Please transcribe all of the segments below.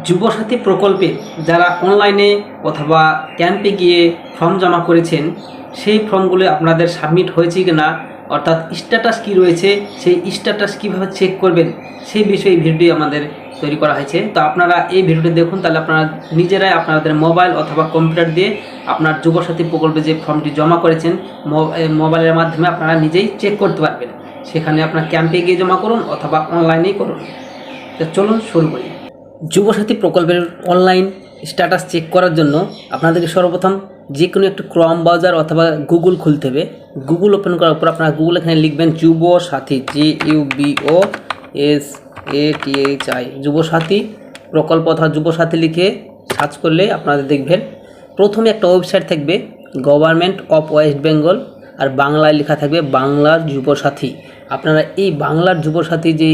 যুবসাথী প্রকল্পে যারা অনলাইনে অথবা ক্যাম্পে গিয়ে ফর্ম জমা করেছেন, সেই ফর্মগুলো আপনাদের সাবমিট হয়েছে কি না, অর্থাৎ স্ট্যাটাস কী রয়েছে, সেই স্ট্যাটাস কীভাবে চেক করবেন, সেই বিষয়ে ভিডিও আমাদের তৈরি করা হয়েছে। তো আপনারা এই ভিডিওটি দেখুন, তাহলে আপনারা নিজেরাই আপনাদের মোবাইল অথবা কম্পিউটার দিয়ে আপনার যুবসাথী প্রকল্পে যে ফর্মটি জমা করেছেন মোবাইলের মাধ্যমে আপনারা নিজেই চেক করতে পারবেন। সেখানে আপনার ক্যাম্পে গিয়ে জমা করুন অথবা অনলাইনেই করুন। তো চলুন শুরু করি। যুবসাথী প্রকল্পের অনলাইন স্ট্যাটাস চেক করার জন্য আপনাদেরকে সর্বপ্রথম যে কোনো একটি ক্রোম ব্রাউজার অথবা গুগল খুলতে হবে। গুগল ওপেন করার পর আপনারা গুগল এখানে লিখবেন যুবসাথী, JUBOSATHI, যুবসাথী প্রকল্প অথবা যুবসাথী লিখে সার্চ করলে আপনাদের দেখবেন প্রথমে একটা ওয়েবসাইট থাকবে গভর্নমেন্ট অফ ওয়েস্ট বেঙ্গল, আর বাংলায় লেখা থাকবে বাংলার যুবসাথী। আপনারা এই বাংলার যুবসাথী যে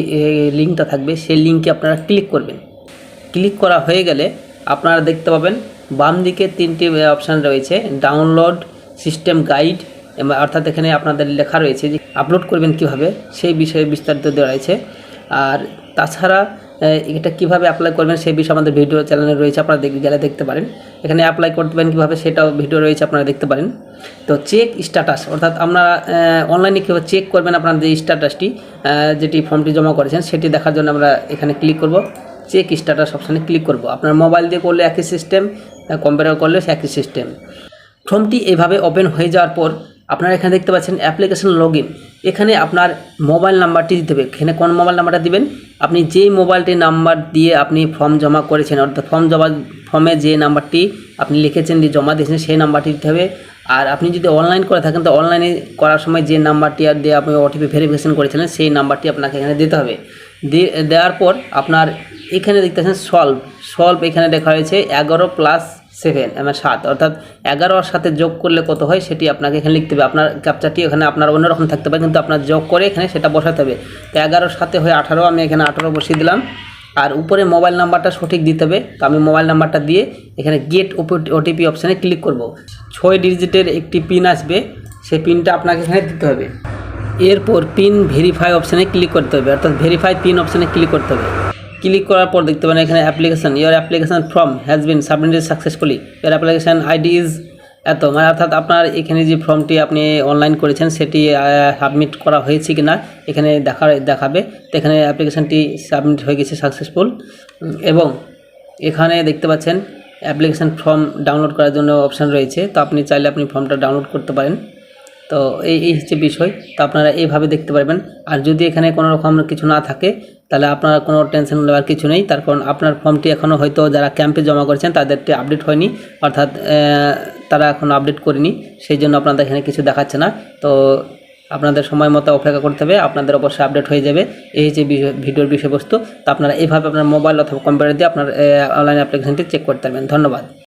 লিঙ্কটা থাকবে সেই লিঙ্কে আপনারা ক্লিক করবেন। ক্লিক করা হয়ে গেলে আপনারা দেখতে পাবেন বাম দিকে তিনটি অপশান রয়েছে, ডাউনলোড, সিস্টেম গাইড, অর্থাৎ এখানে আপনাদের লেখা রয়েছে যে আপলোড করবেন কিভাবে, সেই বিষয়ে বিস্তারিত দেওয়া রয়েছে। আর তাছাড়া এটা কিভাবে অ্যাপ্লাই করবেন সেই বিষয়ে আমাদের ভিডিও চ্যানেলে রয়েছে, আপনারা গেলে দেখতে পারেন। এখানে অ্যাপ্লাই করতে পারেন কীভাবে সেটাও ভিডিও রয়েছে, আপনারা দেখতে পারেন। তো চেক স্ট্যাটাস, অর্থাৎ আপনারা অনলাইনে কীভাবে চেক করবেন আপনাদের যে স্ট্যাটাসটি, যেটি ফর্মটি জমা করেছেন সেটি দেখার জন্য আমরা এখানে ক্লিক করব, চেক স্ট্যাটাস অপশানে ক্লিক করব। আপনার মোবাইল দিয়ে করলে একই সিস্টেম, কম্পিউটার করলে একই সিস্টেম। ফর্মটি এইভাবে ওপেন হয়ে যাওয়ার পর আপনারা এখানে দেখতে পাচ্ছেন অ্যাপ্লিকেশন লগইন। এখানে আপনার মোবাইল নাম্বারটি দিতে হবে। এখানে কোন মোবাইল নাম্বারটা দিবেন, আপনি যেই মোবাইলটি নাম্বার দিয়ে আপনি ফর্ম জমা করেছেন, অর্থাৎ ফর্মে যে নাম্বারটি আপনি লিখেছেন দিয়ে জমা দিয়েছেন সেই নাম্বারটি দিতে হবে। আর আপনি যদি অনলাইন করে থাকেন তো অনলাইনে করার সময় যে নাম্বারটি দিয়ে আপনি ওটিপি ভেরিফিকেশন করেছিলেন সেই নাম্বারটি আপনাকে এখানে দিতে হবে। দেওয়ার পর আপনার এখানে দেখতেছেন সলভ এখানে দেখা হয়েছে 11+7 7, অর্থাৎ 11 আর সাথে যোগ করলে কত হয় সেটি আপনাকে এখানে লিখতে হবে। আপনার ক্যাপচারটি এখানে আপনার অন্যরকম থাকতে পারে, কিন্তু আপনার যোগ করে এখানে সেটা বসাতে হবে। তো 11 সাথে হয় 18, আমি এখানে 18 বসিয়ে দিলাম। আর উপরে মোবাইল নাম্বারটা সঠিক দিতে হবে। তো আমি মোবাইল নাম্বারটা দিয়ে এখানে গেট ওটিপি অপশানে ক্লিক করব। 6 ডিজিটের একটি পিন আসবে, সেই পিনটা আপনাকে এখানে দিতে হবে। এরপর পিন ভেরিফাই অপশানে ক্লিক করতে হবে, অর্থাৎ ভেরিফাই পিন অপশানে ক্লিক করতে হবে। ক্লিক করার পর দেখতে পাবেন এখানে your application form has been submitted successfully, your application ID is এত, মানে অর্থাৎ আপনার এখানে যে ফর্মটি আপনি অনলাইন করেছেন সেটি সাবমিট করা হয়েছে কি না এখানে দেখাবে। তো এখানে অ্যাপ্লিকেশানটি সাবমিট হয়ে গেছে সাকসেসফুল। এবং এখানে দেখতে পাচ্ছেন অ্যাপ্লিকেশান ফর্ম ডাউনলোড করার জন্য অপশান রয়েছে, তো আপনি চাইলে আপনি ফর্মটা ডাউনলোড করতে পারেন। তো এই হচ্ছে বিষয়। তো আপনারা এইভাবে দেখতে পারবেন। আর যদি এখানে কোনো রকম কিছু না থাকে তাহলে আপনারা কোনো টেনশন নেওয়ার কিছু নেই, তার কারণ আপনার ফর্মটি এখনও হয়তো যারা ক্যাম্পে জমা করেছেন তাদেরটি আপডেট হয়নি, অর্থাৎ তারা এখনও আপডেট করেনি, সেই জন্য আপনাদের এখানে কিছু দেখাচ্ছে না। তো আপনাদের সময় মতো অপেক্ষা করতে হবে, আপনাদের অবশ্যই আপডেট হয়ে যাবে। এই হচ্ছে ভিডিওর বিষয়বস্তু। তো আপনারা এইভাবে আপনার মোবাইল অথবা কম্পিউটার দিয়ে আপনার অনলাইন অ্যাপ্লিকেশনটি চেক করতে পারবেন। ধন্যবাদ।